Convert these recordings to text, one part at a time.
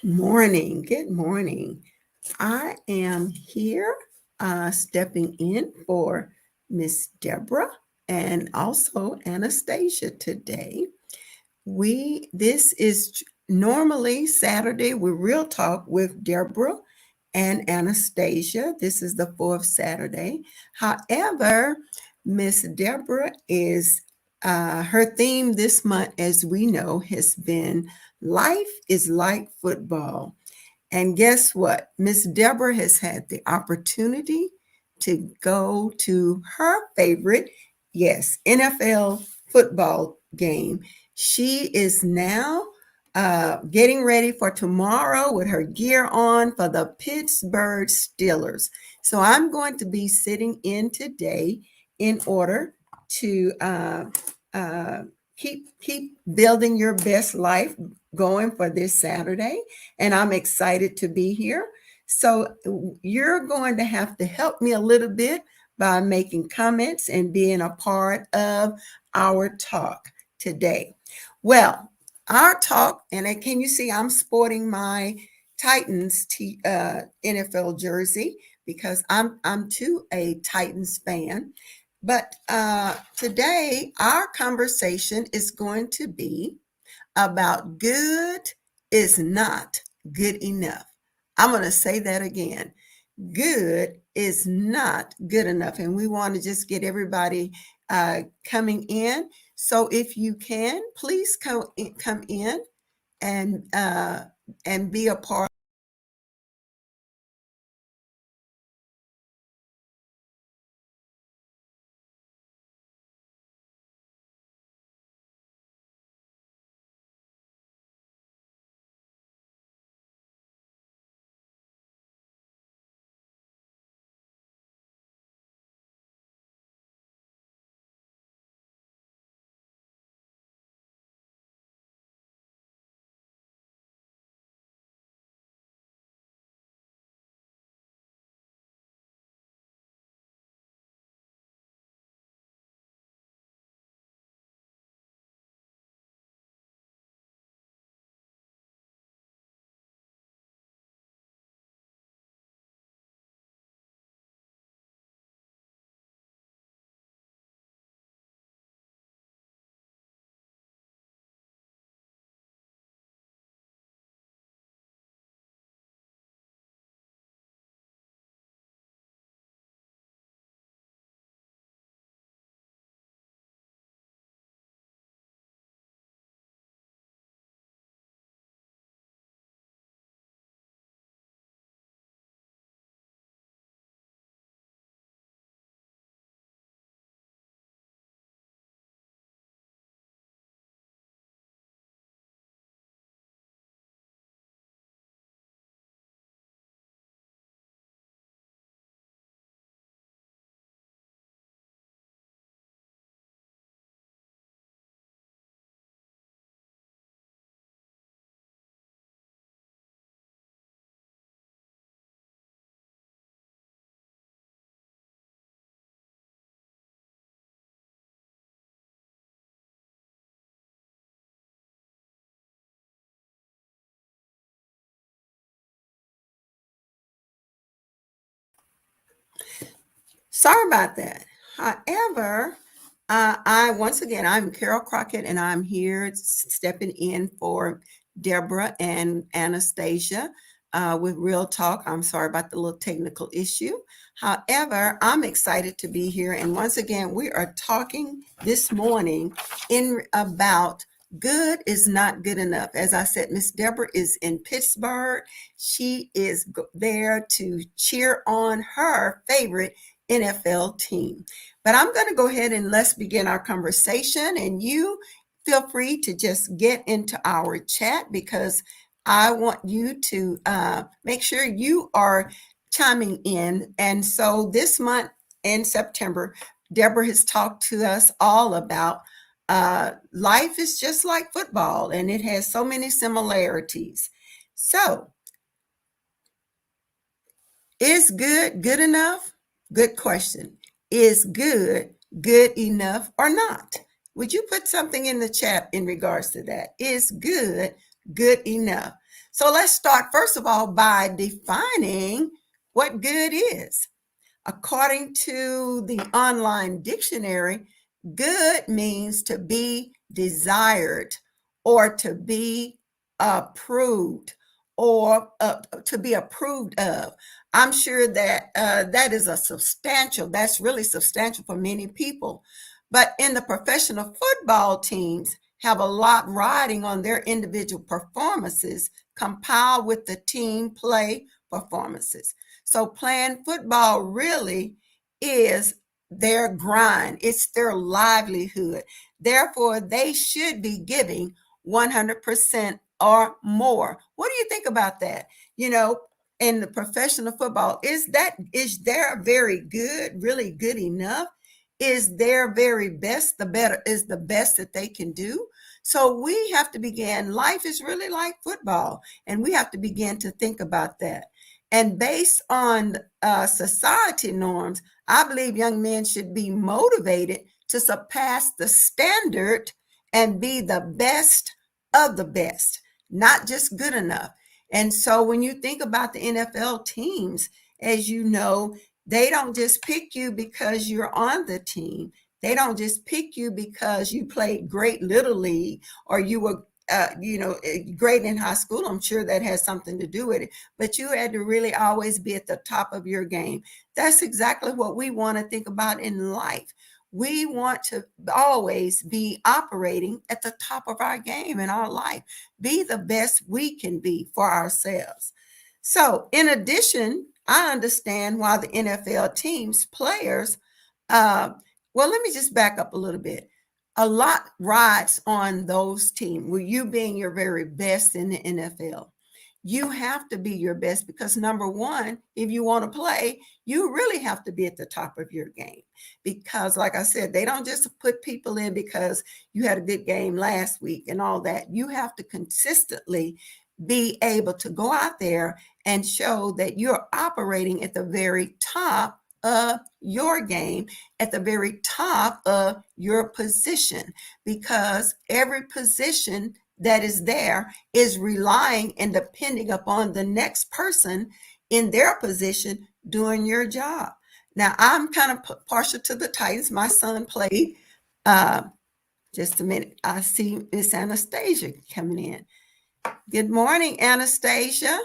Morning. Good morning. I am here stepping in for Miss Deborah and also Anastasia today. This is normally Saturday with Real Talk with Deborah and Anastasia. This is the fourth Saturday. However, Miss Deborah is her theme this month, as we know, has been Life is Like Football. And guess what? Miss Deborah has had the opportunity to go to her favorite, yes, NFL football game. She is now getting ready for tomorrow with her gear on for the Pittsburgh Steelers. So I'm going to be sitting in today in order to uh, keep building your best life going for this Saturday, and I'm excited to be here. So you're going to have to help me a little bit by making comments and being a part of our talk today. Well, our talk, and can you see I'm sporting my Titans NFL jersey because I'm too a Titans fan. But today our conversation is going to be about good is not good enough. I'm going to say that again. Good is not good enough. And we want to just get everybody coming in. So if you can, please come in and be a part. Sorry about that. However, once again, I'm Carol Crockett, and I'm here stepping in for Deborah and Anastasia with Real Talk. I'm sorry about the little technical issue. However, I'm excited to be here, and once again, we are talking this morning in about good is not good enough. As I said, Miss Deborah is in Pittsburgh. She is there to cheer on her favorite NFL team. But I'm going to go ahead and let's begin our conversation. And you feel free to just get into our chat because I want you to make sure you are chiming in. And so this month in September, Deborah has talked to us all about life is just like football and it has so many similarities. So, is good good enough? Good question. Is good good enough or not? Would you put something in the chat in regards to that? Is good good enough? So let's start, first of all, by defining what good is. According to the online dictionary, good means to be desired or to be approved or to be approved of. I'm sure that that is that's really substantial for many people. But in the professional football teams, have a lot riding on their individual performances compiled with the team play performances. So playing football really is their grind, it's their livelihood. Therefore, they should be giving 100% or more. What do you think about that? You know, in the professional football, is their very good really good enough? Is their very best the better is the best that they can do? So we have to begin. Life is really like football, and we have to begin to think about that. And based on society norms, I believe young men should be motivated to surpass the standard and be the best of the best, not just good enough. And so when you think about the NFL teams, as you know, they don't just pick you because you're on the team. They don't just pick you because you played great little league or you were great in high school. I'm sure that has something to do with it, but you had to really always be at the top of your game. That's exactly what we want to think about in life. We want to always be operating at the top of our game in our life, be the best we can be for ourselves. So, in addition, I understand why the NFL teams, players, uh, well, let me just back up a little bit. A lot rides on those teams, with you being your very best in the NFL. You have to be your best because, number one, if you want to play, you really have to be at the top of your game. Because, like I said, they don't just put people in because you had a good game last week and all that. You have to consistently be able to go out there and show that you're operating at the very top of your game, at the very top of your position, because every position that is there is relying and depending upon the next person in their position doing your job. Now, I'm kind of partial to the Titans. My son played. Uh, just a minute. I see Miss Anastasia coming in. Good morning, Anastasia.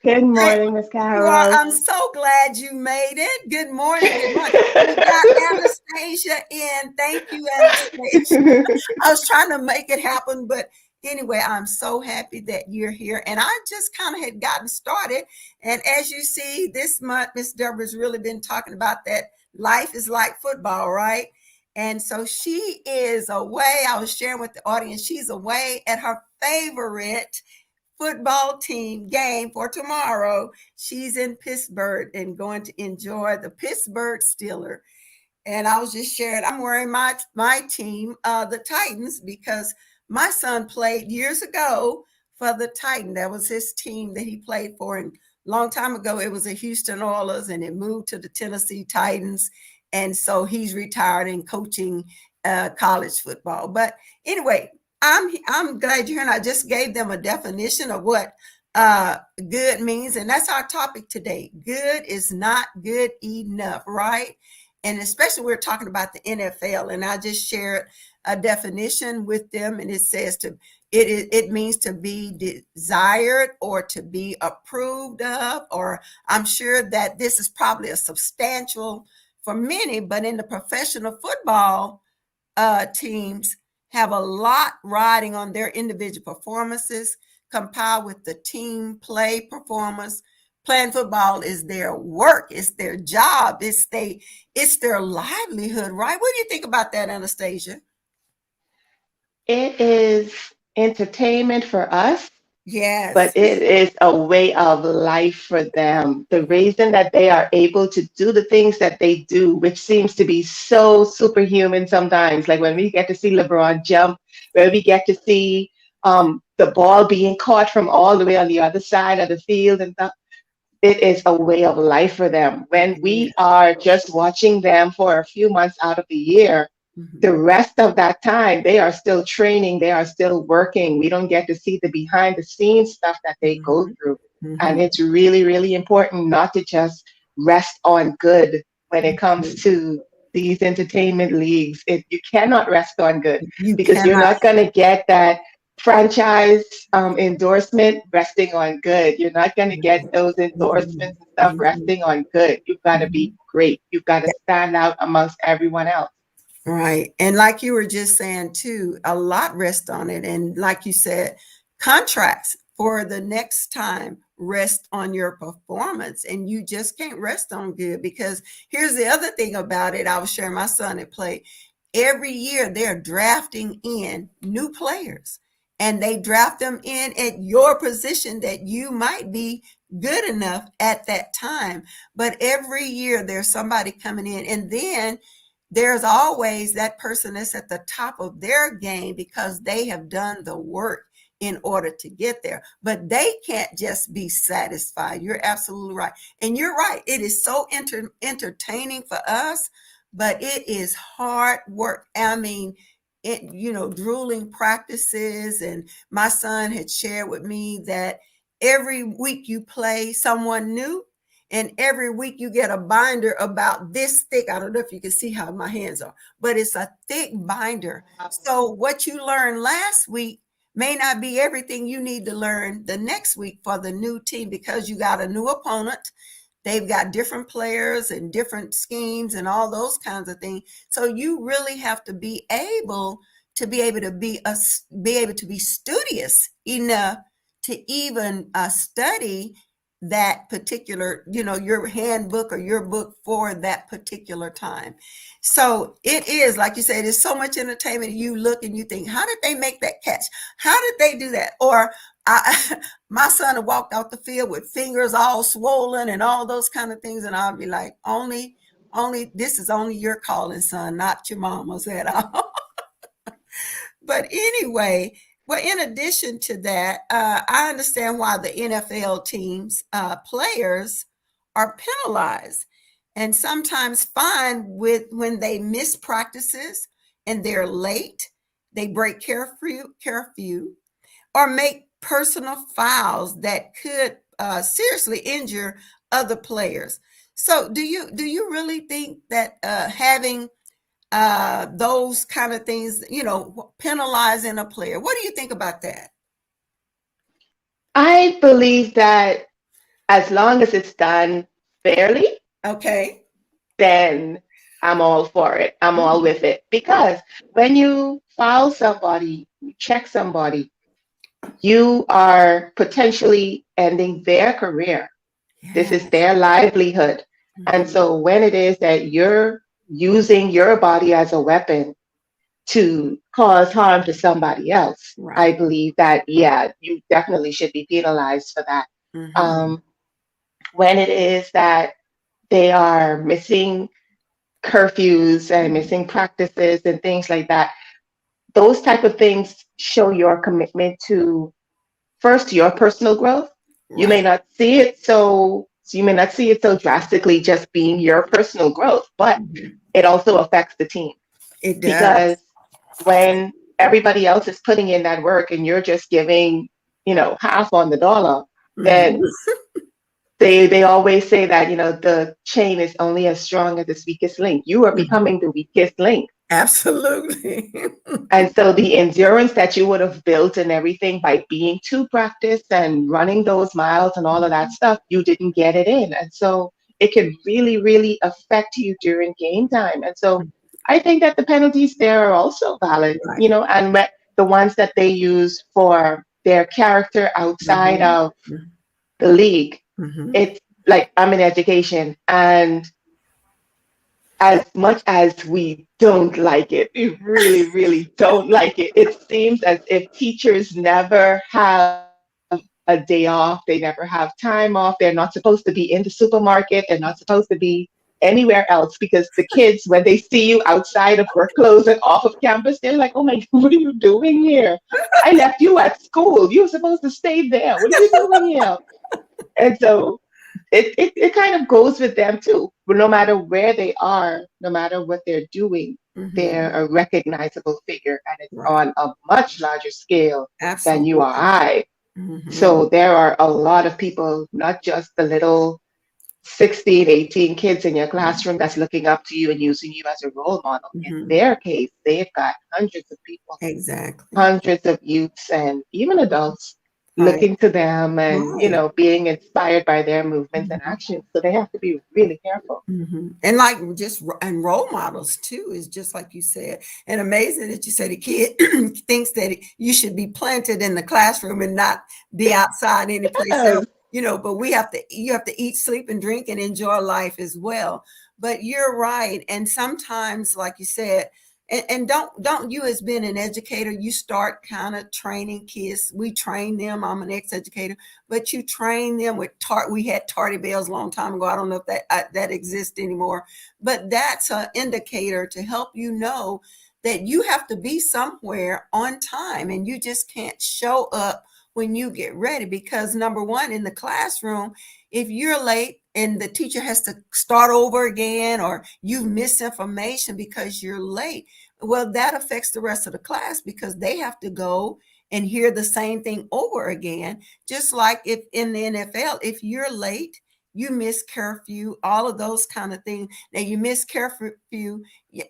Good Hey, morning, Miss you are. Carol. I'm so glad you made it. Good morning. Good morning. We got Anastasia in. Thank you, Anastasia. I was trying to make it happen, but anyway, I'm so happy that you're here. And I just kind of had gotten started. And as you see, this month, Miss Deborah's really been talking about that life is like football, right? And so she is away. I was sharing with the audience, she's away at her favorite football team game for tomorrow. She's in Pittsburgh and going to enjoy the Pittsburgh Steelers. And I was just sharing, I'm wearing my team, the Titans, because my son played years ago for the Titan. That was his team that he played for. And a long time ago, it was the Houston Oilers, and it moved to the Tennessee Titans. And so he's retired and coaching college football. But anyway, I'm glad you're here. And I just gave them a definition of what good means, and that's our topic today. Good is not good enough, right? And especially we're talking about the NFL, and I just shared a definition with them, and it says it means to be desired or to be approved of, or I'm sure that this is probably a substantial for many, but in the professional football teams have a lot riding on their individual performances compiled with the team play performance. Playing football is their work, it's their job, it's their livelihood, right? What do you think about that, Anastasia? It is entertainment for us, but Yes, it is a way of life for them. The reason that they are able to do the things that they do, which seems to be so superhuman sometimes, like when we get to see LeBron jump, where we get to see the ball being caught from all the way on the other side of the field and stuff. It is a way of life for them. When we yes, are just watching them for a few months out of the year, The Mhm. rest of that time, they are still training, they are still working. We don't get to see the behind the scenes stuff that they go Mhm. through. And Mhm. it's really, really important not to just rest on good when it comes Mhm. to these entertainment leagues. You cannot rest on good You because you're cannot. not going to get that franchise endorsement resting on good. You're not going to get those Mhm. endorsements and stuff Mhm. resting on good. You've got to be Mhm. great. You've got to stand out amongst everyone else. Right. And like you were just saying too, a lot rest on it. And like you said, contracts for the next time rest on your performance. And you just can't rest on good because here's the other thing about it. I was sharing my son at play. Every year they're drafting in new players and they draft them in at your position that you might be good enough at that time. But every year there's somebody coming in and then there's always that person that's at the top of their game because they have done the work in order to get there. But they can't just be satisfied. You're absolutely right. And you're right. It is so entertaining for us, but it is hard work. I mean, drooling practices. And my son had shared with me that every week you play someone new, and every week you get a binder about this thick. I don't know if you can see how my hands are, but it's a thick binder. So what you learned last week may not be everything you need to learn the next week for the new team because you got a new opponent. They've got different players and different schemes and all those kinds of things. So you really have to be able to be studious enough to even study that particular, your handbook or your book for that particular time. So it is, like you said, it's so much entertainment. You look and you think, how did they make that catch? How did they do that? Or my son had walked out the field with fingers all swollen and all those kind of things. And I'll be like, this is only your calling, son, not your mama's at all. But anyway, well, in addition to that, I understand why the NFL teams, players are penalized and sometimes fined with when they miss practices and they're late, they break curfew, or make personal fouls that could seriously injure other players. So, do you really think that having those kind of things, penalizing a player? What do you think about that? I believe that as long as it's done fairly, Okay. then I'm all for it. I'm all Mhm. with it. Because when you file somebody, you check somebody, you are potentially ending their career. This is Yes. their livelihood. And Mhm. so when it is that you're using your body as a weapon to cause harm to somebody else, I Right. believe that, yeah, you definitely should be penalized for that. Mhm. Um, when it is that they are missing curfews and missing practices and things like that, those type of things show your commitment to first your personal growth. You may Right. not see it so you may not see it so drastically just being your personal growth, but Mhm. it also affects the team It because does. when everybody else is putting in that work and you're just giving, half on the dollar, then Mhm. they always say that, the chain is only as strong as its weakest link. You are Mhm. becoming the weakest link. Absolutely. And so the endurance that you would have built and everything by being to practice and running those miles and all of that stuff, you didn't get it in. And so it can really, really affect you during game time. And so I think that the penalties there are also valid, Right. and the ones that they use for their character outside Mhm. of the league, Mhm. it's like I'm in education, and as much as we don't like it, we really, really don't like it. It seems as if teachers never have a day off. They never have time off. They're not supposed to be in the supermarket. They're not supposed to be anywhere else because the kids, when they see you outside of work clothes and off of campus, they're like, oh my God, what are you doing here? I left you at school. You were supposed to stay there. What are you doing here? And so it kind of goes with them too. But no matter where they are, no matter what they're doing, they're Mhm. a recognizable figure, and it's Right. on a much larger scale than you or Absolutely. I. Mhm. So there are a lot of people, not just the little 16, 18 kids in your classroom that's looking up to you and using you as a role model. In Mhm. their case, they've got hundreds of people, Exactly. hundreds of youths and even adults Right. looking to them and, Right. being inspired by their movements and Mhm. actions. So they have to be really careful. And like and role models too is just like you said, and amazing that you say the kid thinks that you should be planted in the classroom and not be outside any place Yes. else. But you have to eat, sleep, and drink and enjoy life as well. But you're right, and sometimes, like you said, and don't you, as being an educator, you start kind of training kids. We train them. I'm an ex-educator, but you train them with we had tardy bells a long time ago. I don't know if that exists anymore, but that's an indicator to help you know that you have to be somewhere on time, and you just can't show up when you get ready, because number one, in the classroom, if you're late and the teacher has to start over again, or you miss information because you're late, well, that affects the rest of the class, because they have to go and hear the same thing over again. Just like if in the NFL, if you're late, you miss curfew, all of those kind of things. Now you miss curfew,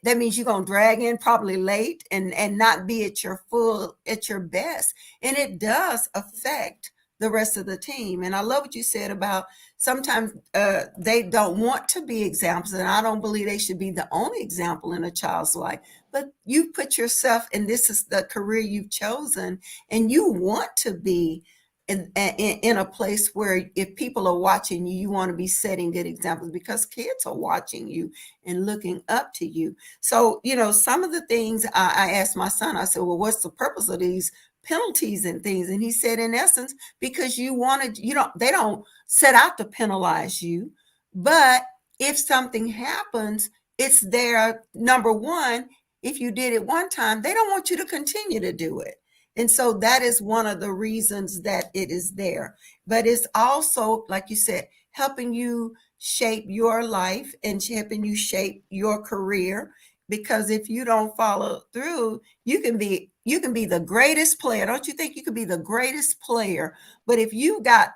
that means you're gonna drag in probably late and not be at your best. And it does affect the rest of the team. And I love what you said about sometimes they don't want to be examples, and I don't believe they should be the only example in a child's life. But you put yourself, and this is the career you've chosen, and you want to be in a place where if people are watching you, you want to be setting good examples, because kids are watching you and looking up to you. So, some of the things I asked my son, I said, well, what's the purpose of these penalties and things? And he said, in essence, because they don't set out to penalize you, but if something happens, it's there. Number one, if you did it one time, they don't want you to continue to do it. And so that is one of the reasons that it is there. But it's also, like you said, helping you shape your life and helping you shape your career. Because if you don't follow through, you can be the greatest player. Don't you think you could be the greatest player? But if you got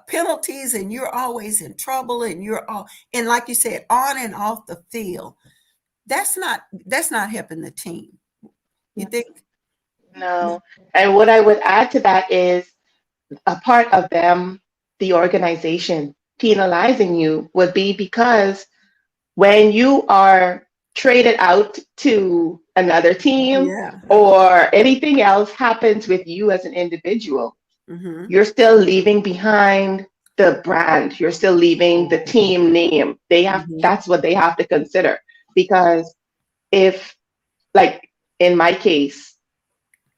penalties and you're always in trouble, and like you said, on and off the field, that's not helping the team. You think? No. And what I would add to that is a part of them, the organization, penalizing you would be because when you are traded out to another team Yeah. or anything else happens with you as an individual, Mm-hmm. you're still leaving behind the brand. You're still leaving the team name. Mm-hmm. That's what they have to consider. Because if, like in my case,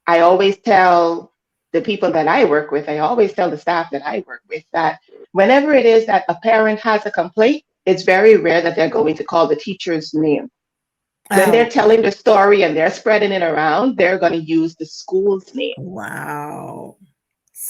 I always tell the people that I work with, I always tell the staff that I work with that whenever it is that a parent has a complaint, it's very rare that they're going to call the teacher's name. When Oh, they're telling the story and they're spreading it around, they're going to use the school's name. wow.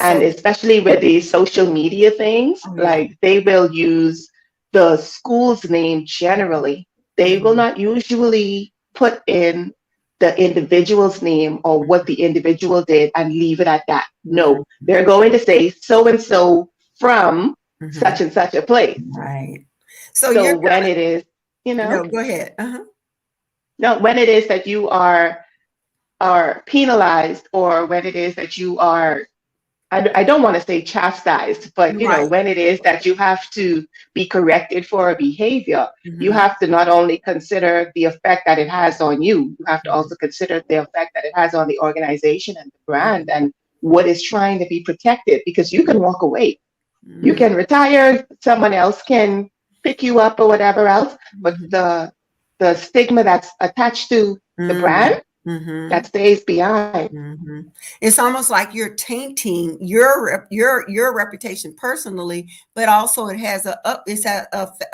And So, especially with these social media things, oh yeah. like they will use the school's name generally. They will Mm-hmm. not usually put in the individual's name or what the individual did and leave it at that. No, Mm-hmm. they're going to say so and so from Mm-hmm. such and such a place. Right. So So you're when it is, you know, no, go ahead. Uh-huh. no, when it is that you are penalized or when it is that you are I don't want to say chastised, but Right. when it is that you have to be corrected for a behavior, you Mm-hmm. have to not only consider the effect that it has on you, you have to also consider the effect that it has on the organization and the brand Mm-hmm. and what is trying to be protected because you can walk away. You Mm-hmm. can retire, someone else can pick you up or whatever else, but the stigma that's attached to the Mm-hmm. brand Mm-hmm. that stays behind. hmm It's almost like you're tainting your reputation personally, but also it has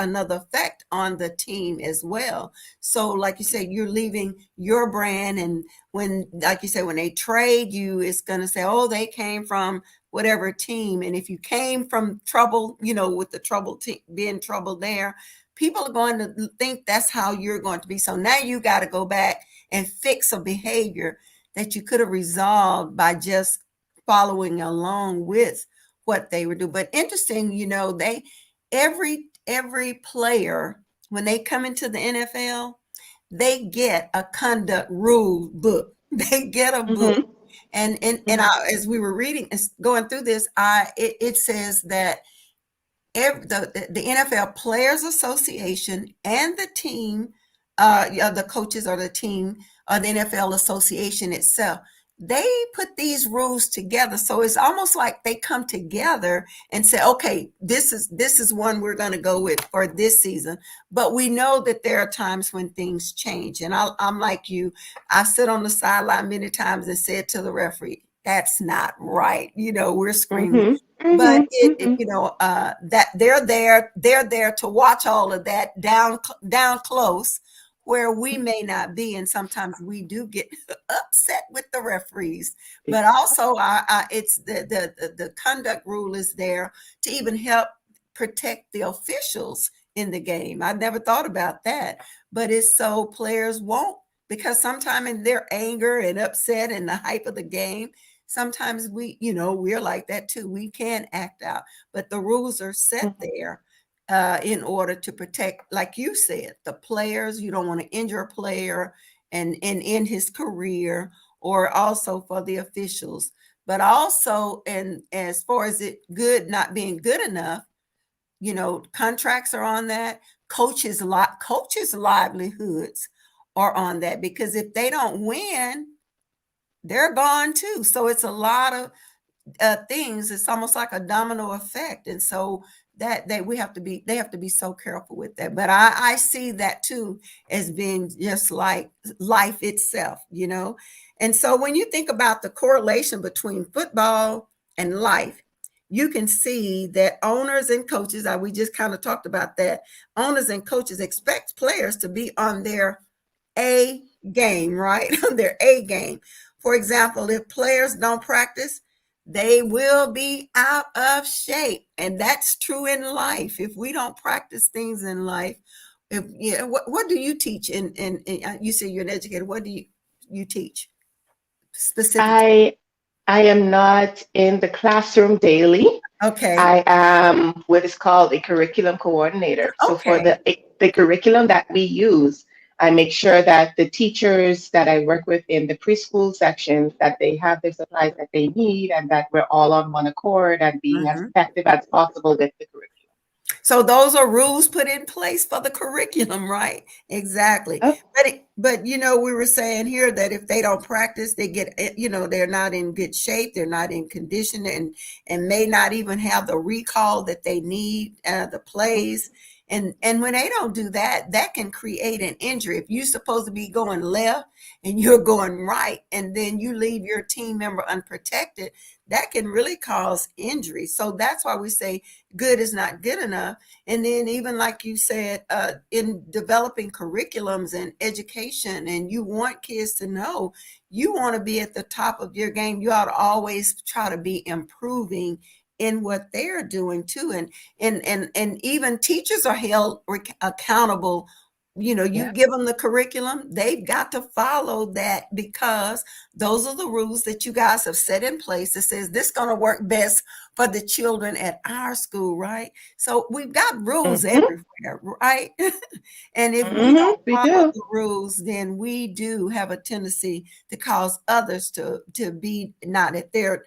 another effect on the team as well. So, like you said, you're leaving your brand, and when, like you said, when they trade you, it's going to say, "Oh, they came from whatever team," and if you came from trouble, with the trouble being trouble there. people are going to think that's how you're going to be. So now you got to go back and fix a behavior that you could have resolved by just following along with what they were doing. But interesting, they every player, when they come into the NFL, they get a conduct rule book. They get a book. Mm-hmm. As we were reading, going through this, it says that the NFL Players Association and the team, the coaches or the team, or the NFL Association itself, they put these rules together. So it's almost like they come together and say, okay, this is one we're going to go with for this season. But we know that there are times when things change. And I'm like you, I sit on the sideline many times and said to the referee, that's not right. We're screaming. Mm-hmm. But Mm-hmm. Mm-hmm. that they're there to watch all of that down close, where we may not be, and sometimes we do get upset with the referees. But also, it's the conduct rule is there to even help protect the officials in the game. I never thought about that, but it's so players won't, because sometimes in their anger and upset and the hype of the game, sometimes we're like that too. We can act out, but the rules are set Mm-hmm. there in order to protect, like you said, the players. You don't want to injure a player and end his career, or also for the officials. But also, and as far as it good not being good enough, contracts are on that. Coaches' livelihoods are on that, because if they don't win, they're gone too. So it's a lot of things. It's almost like a domino effect, and so that we have to be they have to be so careful with that. But I see that too as being just like life itself. And so when you think about the correlation between football and life, you can see that owners and coaches, we just kind of talked about that, owners and coaches expect players to be on their A game, right? Their A game. For example, if players don't practice, they will be out of shape. And that's true in life. If we don't practice things in life, what do you teach? You say you're an educator. What do you teach specifically? I I am not in the classroom daily. Okay. I am what is called a curriculum coordinator. So for Okay. the curriculum that we use, I make sure that the teachers that I work with in the preschool sections, that they have the supplies that they need, and that we're all on one accord and being as Mhm. effective as possible with the curriculum. So those are rules put in place for the curriculum, right? Exactly. Oh, But we were saying here that if they don't practice, they get they're not in good shape, they're not in condition, and may not even have the recall that they need, the plays. And when they don't do that, that can create an injury. If you're supposed to be going left and you're going right, and then you leave your team member unprotected, that can really cause injury. So that's why we say good is not good enough. And then even like you said, in developing curriculums and education, and you want kids to know, you want to be at the top of your game. You ought to always try to be improving in what they're doing too. And even teachers are held accountable. You yeah. give them the curriculum, they've got to follow that, because those are the rules that you guys have set in place that says this is going to work best for the children at our school, right? So we've got rules Mm-hmm. everywhere, right? And if we Mm-hmm. don't We follow do. the rules, then we do have a tendency to cause others to be not at their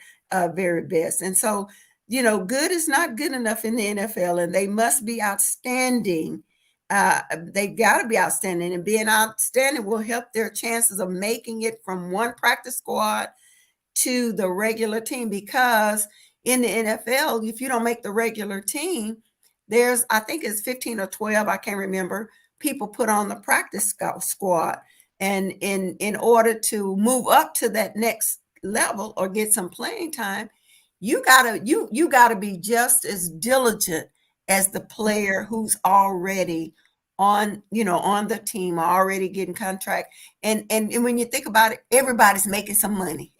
very best. And so, good is not good enough in the NFL, and they must be outstanding. They got to be outstanding, and being outstanding will help their chances of making it from one practice squad to the regular team. Because in the NFL, if you don't make the regular team, there's, I think it's 15 or 12, I can't remember, people put on the practice squad. And in order to move up to that next level or get some playing time, you gotta be just as diligent as the player who's already on the team, already getting contract. And when you think about it, everybody's making some money.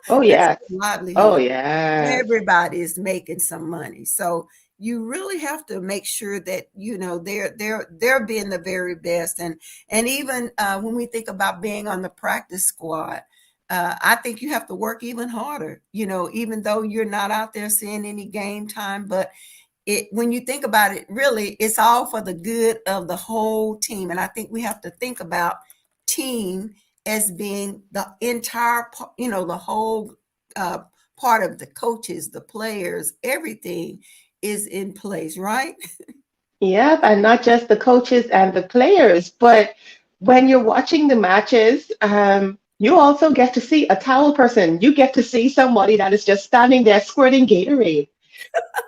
Oh That's yes. a Oh livelihood. yes. Everybody is making some money. So you really have to make sure that they're being the very best. And even when we think about being on the practice squad, I think you have to work even harder, even though you're not out there seeing any game time. But when you think about it, really, it's all for the good of the whole team. And I think we have to think about team as being the entire, the whole uh, part of the coaches, the players, everything is in place, right? Yep, and not just the coaches and the players, but when you're watching the matches, you also get to see a towel person. You get to see somebody that is just standing there squirting Gatorade.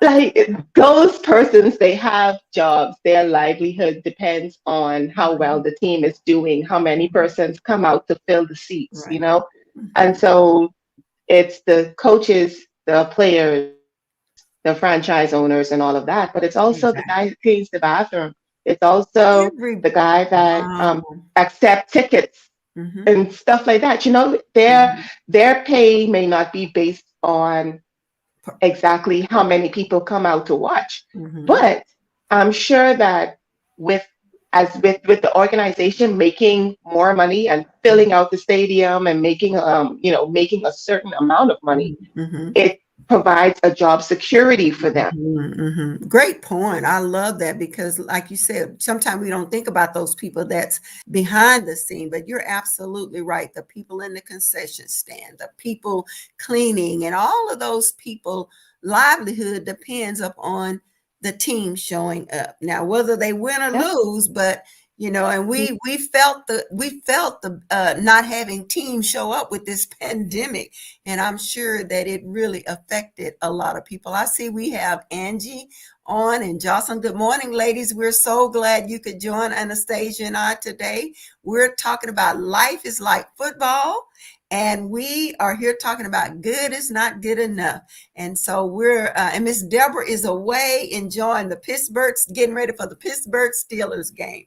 Like those persons, they have jobs. Their livelihood depends on how well the team is doing, how many persons come out to fill the seats, Right. And so it's the coaches, the players, the franchise owners, and all of that. But it's also the guy Exactly. who cleans the bathroom. It's also Every the guy that um, accept tickets mhm, and stuff like that. Their mhm, their pay may not be based on exactly how many people come out to watch. mhm, But I'm sure that with with the organization making more money and filling out the stadium and making a certain amount of money, mhm, mhm. it provides a job security for them. Great point. I love that because, like you said, sometimes we don't think about those people that's behind the scene, but you're absolutely right. The people in the concession stand, the people cleaning, and all of those people, livelihood depends upon the team showing up. Now, whether they win or Yep. lose, but and we felt the not having teams show up with this pandemic, and I'm sure that it really affected a lot of people. I see we have Angie on and Jocelyn. Good morning, ladies. We're so glad you could join Anastasia and I today. We're talking about life is like football. And we are here talking about good is not good enough. And so and Miss Deborah is away enjoying getting ready for the Pittsburgh Steelers game.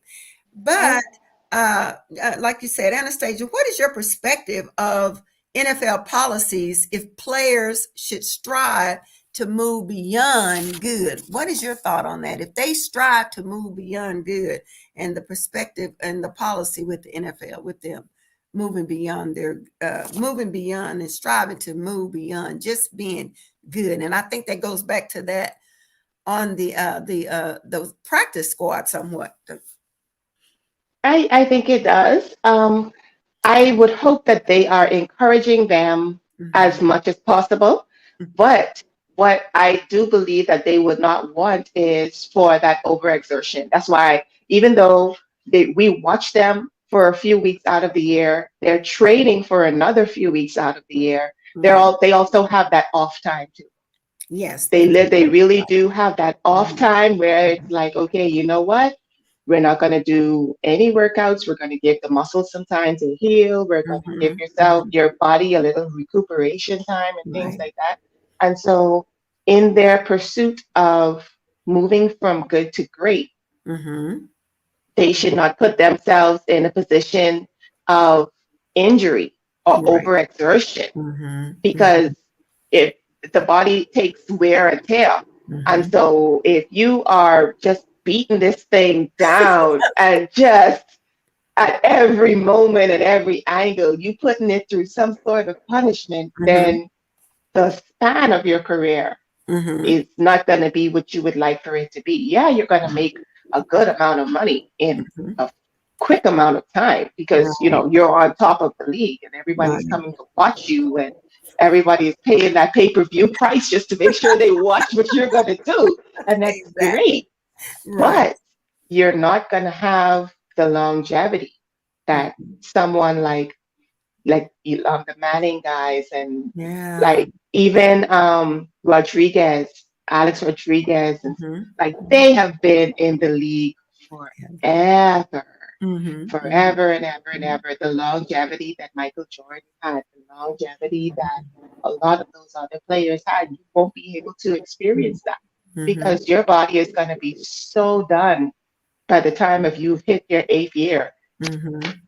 But Yep. like you said, Anastasia, what is your perspective of NFL policies if players should strive to move beyond good? What is your thought on that? If they strive to move beyond good, and the perspective and the policy with the NFL, with them moving beyond and striving to move beyond just being good. And I think that goes back to that on the practice squad somewhat. I think it does. I would hope that they are encouraging them Mhm, as much as possible. But what I do believe that they would not want is for that overexertion. That's why, even though we watch them for a few weeks out of the year, they're training for another few weeks out of the year. mhm. They also have that off time too. Yes, they do. They really do have that off Mhm, time where it's like, okay, you know what? We're not going to do any workouts. We're going to give the muscles some time to heal. We're going to give mhm, mhm. your body a little recuperation time and things Right. like that. And so, in their pursuit of moving from good to great, Mhm, they should not put themselves in a position of injury or right. overexertion, Mhm, because mhm, if the body takes wear and tear. And mhm, so if you are just beating this thing down and just at every moment and every angle, you putting it through some sort of punishment, mhm, then the span of your career mhm, is not going to be what you would like for it to be. Yeah, you're going to make a good amount of money in mhm. a quick amount of time because Right, you're on top of the league and everybody's right. coming to watch you, and everybody is paying that pay-per-view price just to make sure they watch what you're going to do, and that's Exactly. great. Right. But you're not going to have the longevity that Mhm. someone the Manning guys, and Yeah. like even Rodriguez, Alex Rodriguez, and Mhm, like mhm. they have been in the league forever, Mhm, mhm, forever and ever and mhm. ever. The longevity that Michael Jordan had, the longevity that a lot of those other players had, you won't be able to Mhm, experience that mhm, because your body is going to be so done by the time of you've hit your eighth year. mhm.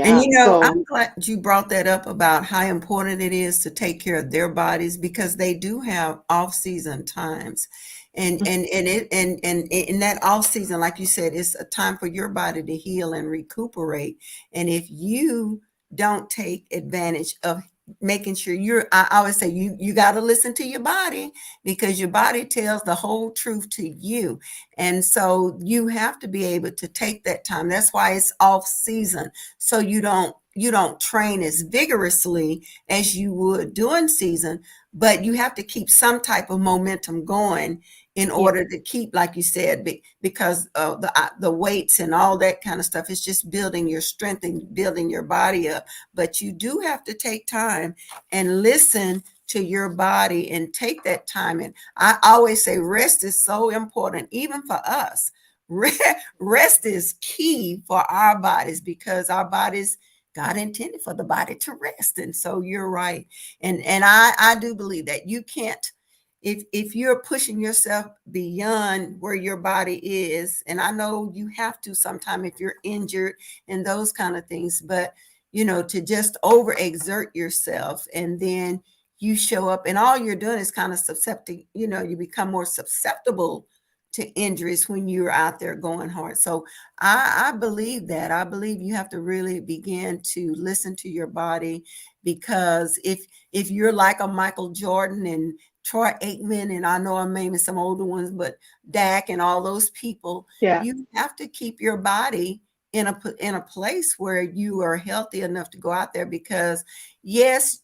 And Yeah. I'm So glad you brought that up about how important it is to take care of their bodies because they do have off-season times. And in that off season, like you said, it's a time for your body to heal and recuperate. And if you don't take advantage of making sure I always say you got to listen to your body, because your body tells the whole truth to you. And so you have to be able to take that time. That's why it's off season. So you don't train as vigorously as you would during season, but you have to keep some type of momentum going in Yeah. order to keep, like you said, because the weights and all that kind of stuff is just building your strength and building your body up. But you do have to take time and listen to your body and take that time. And I always say rest is so important, even for us. Rest is key for our bodies, because our bodies, God intended for the body to rest. And so you're right. And I do believe that you can't, if you're pushing yourself beyond where your body is, and I know you have to sometime if you're injured and those kind of things, but to just overexert yourself, and then you show up and all you're doing is kind of susceptible, you become more susceptible to injuries when you're out there going hard. So I believe that. I believe you have to really begin to listen to your body, because if you're like a Michael Jordan and Troy Aikman, and I know I'm naming some older ones, but Dak and all those people, Yeah. you have to keep your body in a place where you are healthy enough to go out there, because yes,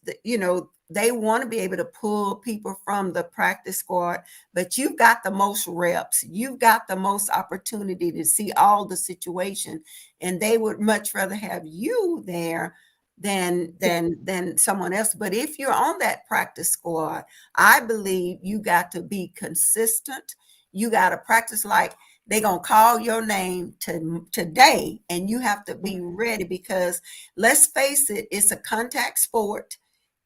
they want to be able to pull people from the practice squad, but you've got the most reps, you've got the most opportunity to see all the situation, and they would much rather have you there than someone else. But if you're on that practice squad, I believe you got to be consistent. You got to practice like they're going to call your name today, and you have to be ready, because let's face it, it's a contact sport.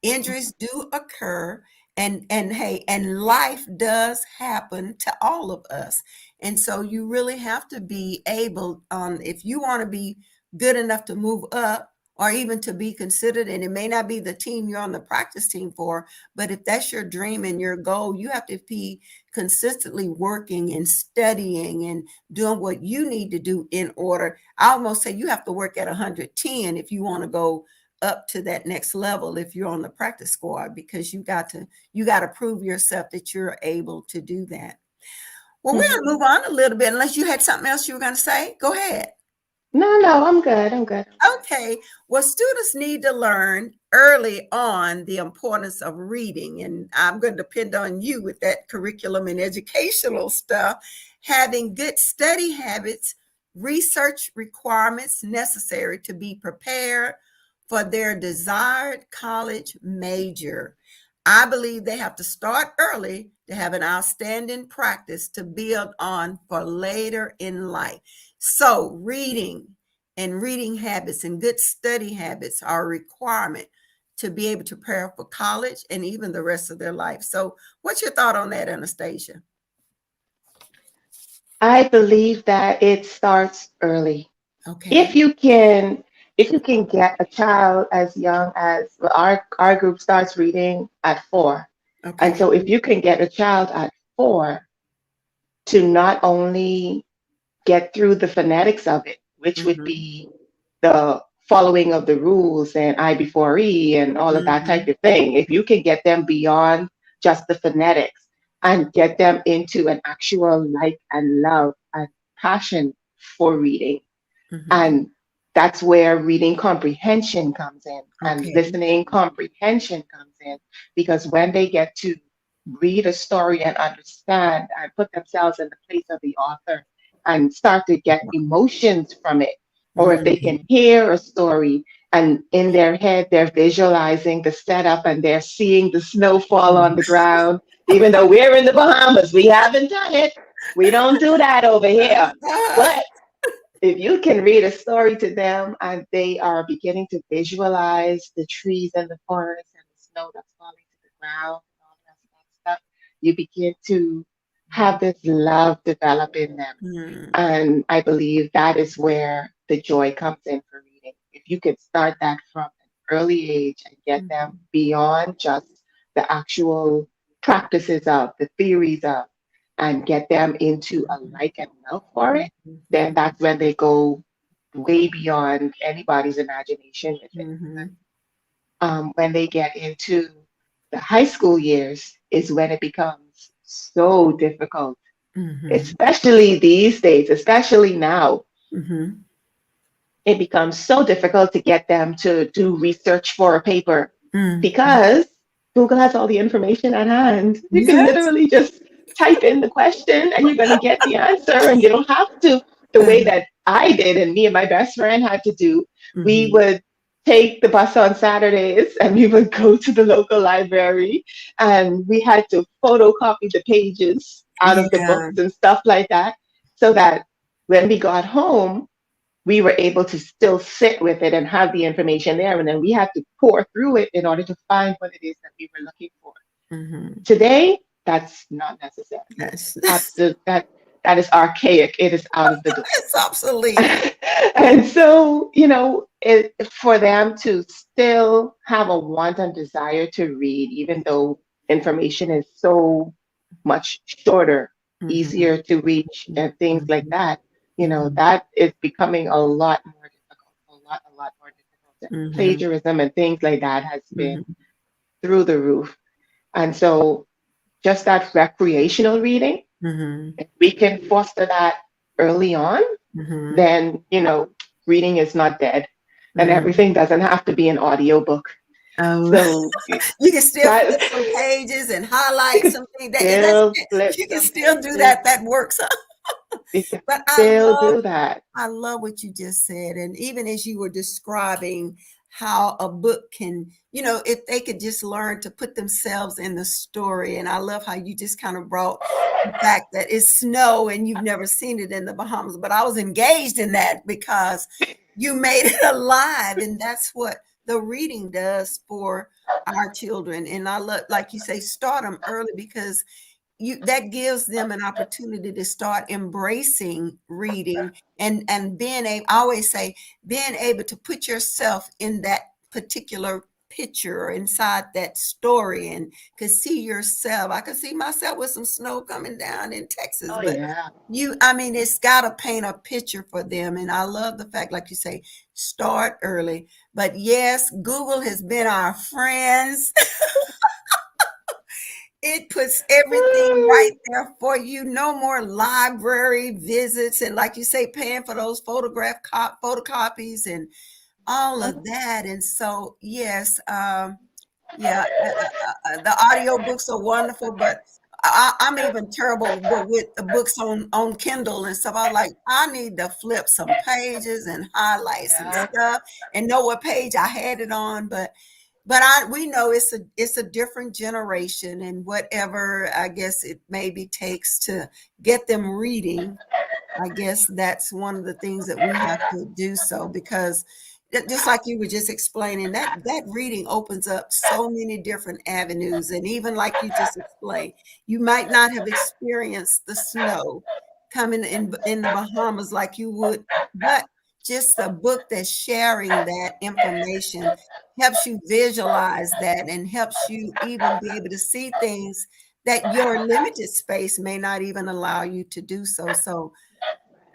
Injuries do occur, and hey, and life does happen to all of us. And so you really have to be able, if you want to be good enough to move up, or even to be considered, and it may not be the team you're on the practice team for, but if that's your dream and your goal, you have to be consistently working and studying and doing what you need to do in order. I almost say you have to work at 110 if you want to go up to that next level, if you're on the practice squad, because you got to prove yourself that you're able to do that. Well, we're Mhm. going to move on a little bit, unless you had something else you were going to say. Go ahead. No, no, I'm good. I'm good. I'm good. Okay. Well, students need to learn early on the importance of reading. And I'm going to depend on you with that curriculum and educational stuff. Having good study habits, research requirements necessary to be prepared for their desired college major. I believe they have to start early to have an outstanding practice to build on for later in life. So, reading habits and good study habits are a requirement to be able to prepare for college and even the rest of their life. So, what's your thought on that, Anastasia? I believe that it starts early. Okay. If you can, if you can get a child as young as, well, our group starts reading at 4. And Okay. so if you can get a child at 4 to not only get through the phonetics of it, which would Mm-hmm. be the following of the rules and I before E and all of that type Mm-hmm. of thing. If you can get them beyond just the phonetics and get them into an actual like and love and passion for reading, Mm-hmm. and that's where reading comprehension comes in and Okay. listening comprehension comes in. Because when they get to read a story and understand and put themselves in the place of the author and start to get emotions from it, or if they can Mm-hmm. hear a story and in their head they're visualizing the setup and they're seeing the snowfall on the ground, even though we're in the Bahamas, we haven't done it. We don't do that over here. But if you can read a story to them and they are beginning to visualize the trees and the forest and the snow that's falling to the ground and all that stuff, you begin to have this love develop in them. Mm-hmm. And I believe that is where the joy comes in for reading. If you can start that from an early age and get them Mm-hmm. beyond just the actual practices of the theories of, and get them into a like and love for it, then Mhm. that's when they go way beyond anybody's imagination with it. Mhm. When they get into the high school years is when it becomes so difficult, Mhm. especially these days, especially now. Mhm. It becomes so difficult to get them to do research for a paper Mhm. because Google has all the information at hand. You can Yes. literally just type in the question and you're going to get the answer, and you don't have to, the way Uh-huh. that I did and me and my best friend had to do. We Mhm. would take the bus on Saturdays and we would go to the local library, and we had to photocopy the pages out of the Yeah. books and stuff like that, so that when we got home, we were able to still sit with it and have the information there. And then we had to pour through it in order to find what it is that we were looking for. Mhm. Today, that's not necessary. Yes. Absolute, that is archaic. It is out of the door. It's obsolete. And so, for them to still have a want and desire to read, even though information is so much shorter, Mhm. easier to reach, and things like Mhm. that, Mhm. that is becoming a lot more difficult, a lot more difficult. And Mhm. plagiarism and things like that has been Mhm. through the roof. And so, just that recreational reading, Mhm. if we can foster that early on, Mhm. then reading is not dead, and Mhm. everything doesn't have to be an audiobook. Oh, So you can still that flip some pages and you highlight can something. still flip You can some still do pages. that. That works. You can But still do that. I love what you just said. And even as you were describing how a book can, if they could just learn to put themselves in the story. And I love how you just kind of brought the fact that it's snow and you've never seen it in the Bahamas. But I was engaged in that because you made it alive. And that's what the reading does for our children. And I love, like you say, start them early because that gives them an opportunity to start embracing reading and being able, I always say, being able to put yourself in that particular picture or inside that story and could see yourself. I could see myself with some snow coming down in Texas, Oh but yeah. I mean, it's got to paint a picture for them. And I love the fact, like you say, start early. But yes, Google has been our friends. It puts everything right there for you. No more library visits and, like you say, paying for those photocopies and all of that. And so, yes, yeah, the audiobooks are wonderful, but I'm even terrible with the books on Kindle and stuff. I like, I need to flip some pages and highlight some Yeah. stuff and know what page I had it on. But we know it's a different generation, and whatever I guess it maybe takes to get them reading, I guess that's one of the things that we have to do, so because just like you were just explaining, that reading opens up so many different avenues. And even like you just explained, you might not have experienced the snow coming in the Bahamas like you would, but just a book that's sharing that information helps you visualize that and helps you even be able to see things that your limited space may not even allow you to do so. So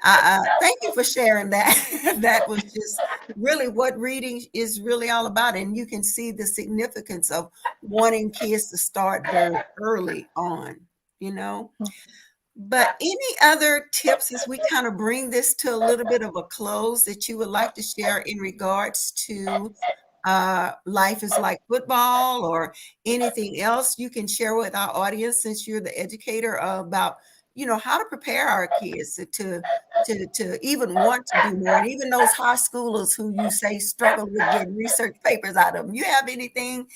thank you for sharing that. That was just really what reading is really all about. And you can see the significance of wanting kids to start very early on, you know. But any other tips as we kind of bring this to a little bit of a close that you would like to share in regards to life is like football or anything else you can share with our audience since you're the educator about, how to prepare our kids to even want to do more. And even those high schoolers who you say struggle with getting research papers out of them. You have anything?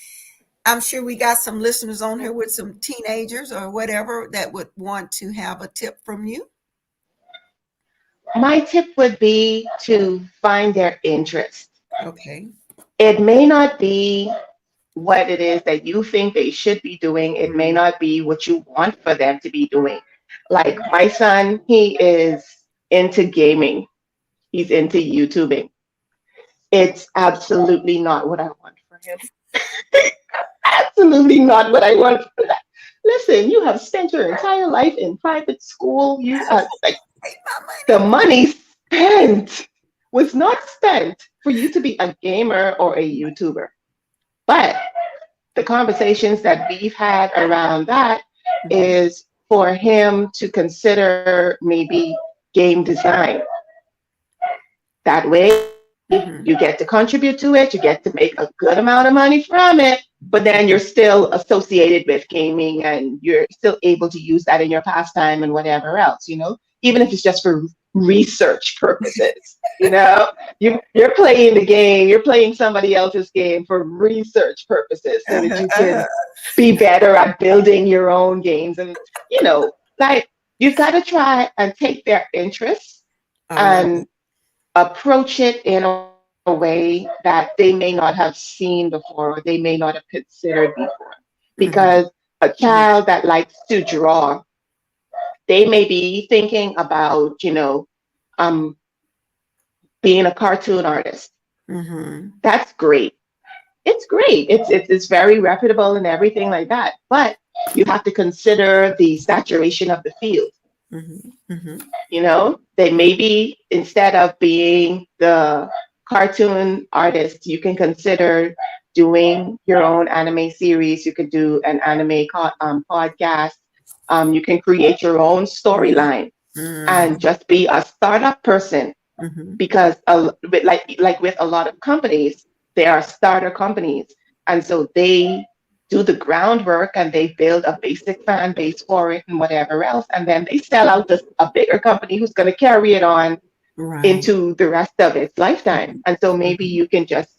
I'm sure we got some listeners on here with some teenagers or whatever that would want to have a tip from you. My tip would be to find their interest. Okay. It may not be what it is that you think they should be doing. It may Mm, not be what you want for them to be doing. Like my son, he is into gaming. He's into YouTubing. It's absolutely not what I want for him. Absolutely not what I want for that. Listen, you have spent your entire life in private school. You like Take my the money. money spent was not spent for you to be a gamer or a YouTuber. But the conversations that we've had around that Mhm, is for him to consider maybe game design. That way, you get to mhm, contribute to it, you get to make a good amount of money from it, but then you're mhm, still associated with gaming and you're still able to use that in your pastime and whatever else, even if mhm. it's just for research purposes. You're playing the game, you're playing somebody else's game for research purposes so that Uh-huh, you uh-huh. can be better at building your own games. And, like you've got to try and take their interests I love it. and approach it in a way that they may not have seen before or they may not have considered before. Because Mhm, a child that likes to draw, they may be thinking about, um, being a cartoon artist. mhm, That's great. It's great. It's very reputable and everything like that. But you have to consider the saturation of the field. mhm, mhm, They maybe instead of being the cartoon artist, you can consider doing your own anime series. You could do an anime podcast. You can create your own mhm, storyline and mhm, just be a startup person mhm, because like with a lot of companies, they are starter companies, and so they do the groundwork and they build a basic fan base for it and whatever else, and then they sell out to a bigger company who's going to carry it on right. into the rest of its lifetime. Mhm, And so maybe mhm, you can just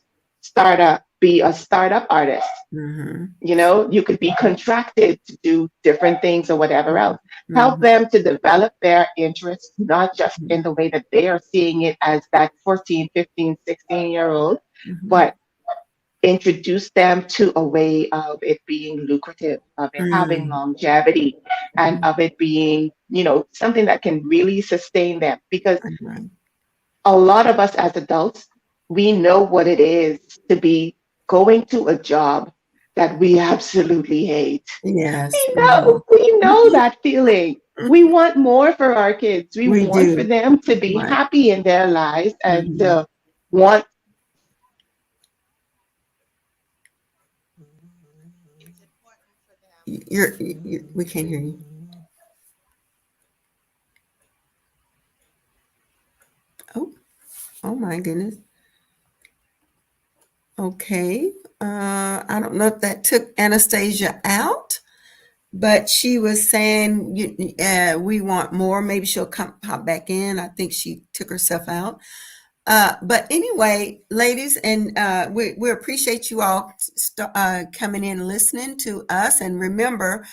be a startup artist. mhm, You could be contracted to do different things or whatever else. Help mhm, them to develop their interests, not just mhm, in the way that they are seeing it as that 14, 15, 16-year old, mhm, but introduce them to a way of it being lucrative, of it having mhm, longevity, and mhm. of it being, something that can really sustain them. Because Right. a lot of us as adults, we know what it is to be going to a job that we absolutely hate. Yes. We Mhm. know, we know that feeling. We want more for our kids. We We want for do. them to be Right. happy in their lives and Mhm. to want it's important for them. We can't hear you. Oh, oh my goodness. Okay. I don't know if that took Anastasia out, but she was saying we want more. Maybe she'll come pop back in. I think she took herself out. But anyway, ladies, and we appreciate you all coming in and listening to us. And remember,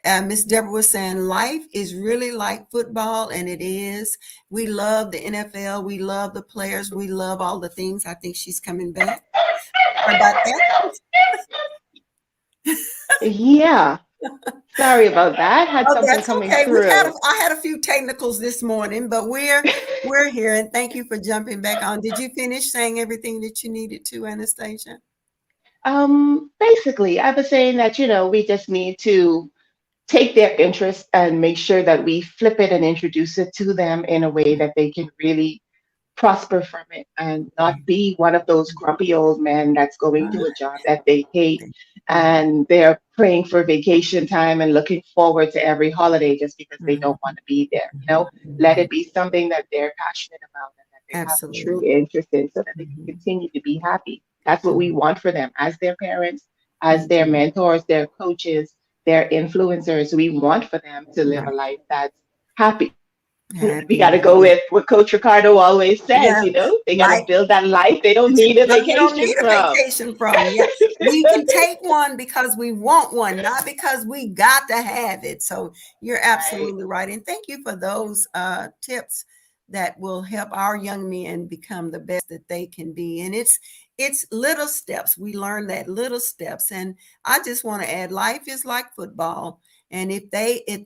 Miss Deborah was saying life is really like football, and it is. We love the NFL. We love the players. We love all the things. I think she's coming back. Sorry about that. Yeah. Sorry about that. Had Oh, something that's coming okay. through. I had a few technicals this morning, but we're here, and thank you for jumping back on. Did you finish saying everything that you needed to, Anastasia? Basically, I was saying that, we just need to take their interest and make sure that we flip it and introduce it to them in a way that they can really prosper from it and not be one of those grumpy old men that's going to a job that they hate and they're praying for vacation time and looking forward to every holiday just because they don't want to be there. Let it be something that they're passionate about and that they have a true Absolutely. interest in so that they can Mhm, continue to be happy. That's what we mhm, want for them as their parents, as their mhm. mentors, their coaches, their influencers. We want for them to live a Right. life that's happy. We got Happy. to go Yeah. with what Coach Ricardo always says, Yeah. they got to Like build that life they don't need a no, you don't vacation need a from. vacation from. Yeah. We can take one because we want one, not because we got to have it. So you're Right. absolutely right. And thank you for those tips that will help our young men become the best that they can be. And it's little steps. We learn that little steps. And I just want to add life is like football. And if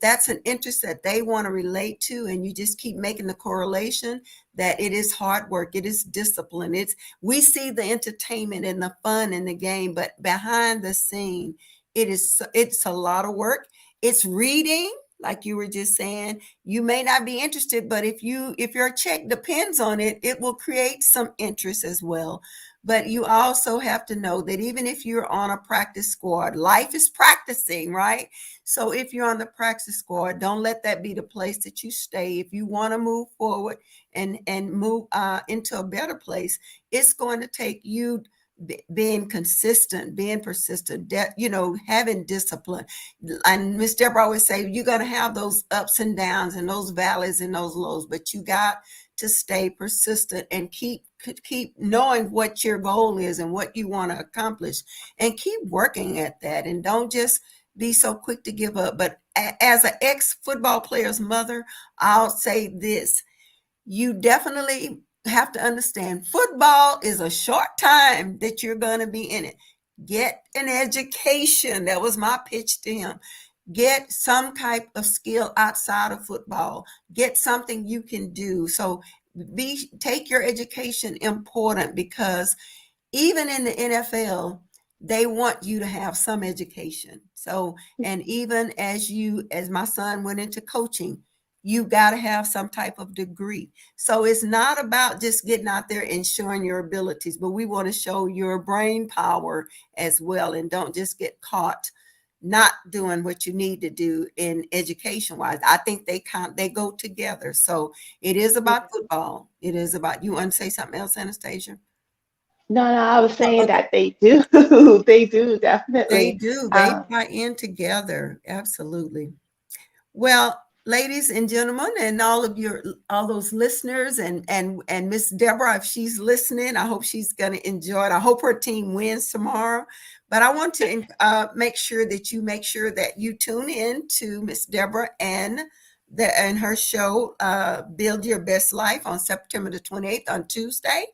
that's an interest that they want to relate to, and you just keep making the correlation that it is hard work, it is discipline, we see the entertainment and the fun in the game, but behind the scene, it's a lot of work. It's reading, like you were just saying. You may not be interested, but if your check depends on it, it will create some interest as well. But you also have to know that even if you're on a practice squad, life is practicing, right? So if you're on the practice squad, don't let that be the place that you stay. If you want to move forward and move into a better place, it's going to take you being consistent, being persistent, having discipline. And Miss Deborah always say, you're going to have those ups and downs and those valleys and those lows, but you got to stay persistent and keep knowing what your goal is and what you want to accomplish, and keep working at that. And don't just be so quick to give up. But as an ex-football player's mother, I'll say this: you definitely have to understand football is a short time that you're going to be in it. Get an education. That was my pitch to him. Get some type of skill outside of football. Get something you can do. So take your education important, because even in the NFL, they want you to have some education. So, and even as my son went into coaching, you got to have some type of degree. So it's not about just getting out there and showing your abilities, but we want to show your brain power as well. And don't just get caught not doing what you need to do in education wise. I think they go together. So it is about football. It is about, you want to say something else, Anastasia? No, no, I was saying Okay. that they do. They do, They definitely. do. They tie in together. Absolutely. Well, ladies and gentlemen, and all those listeners, and Miss Deborah, if she's listening, I hope she's going to enjoy it. I hope her team wins tomorrow. But I want to make sure that you tune in to Miss Deborah and her show, Build Your Best Life, on September the 28th, on Tuesday.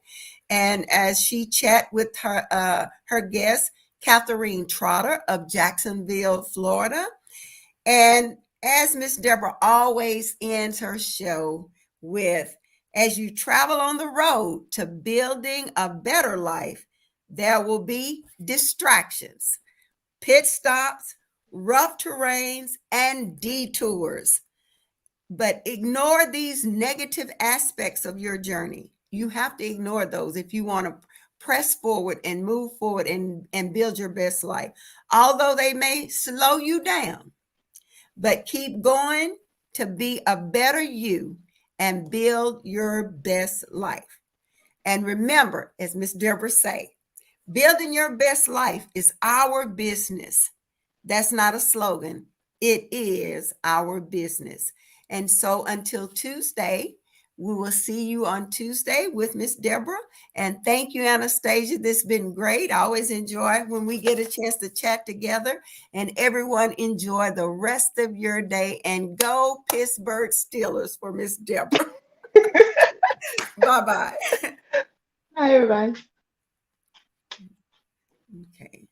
And as she chat with her guest, Catherine Trotter of Jacksonville, Florida. And as Miss Deborah always ends her show with, as you travel on the road to building a better life, there will be distractions, pit stops, rough terrains, and detours. But ignore these negative aspects of your journey. You have to ignore those if you want to press forward and move forward and build your best life. Although they may slow you down, but keep going to be a better you and build your best life. And remember, as Miss Deborah say, building your best life is our business. That's not a slogan. It is our business. And so until Tuesday, we will see you on Tuesday with Miss Deborah. And thank you, Anastasia. This has been great. I always enjoy when we get a chance to chat together. And everyone enjoy the rest of your day. And go Pittsburgh Steelers for Miss Deborah. Bye-bye. Hi, everyone. Okay.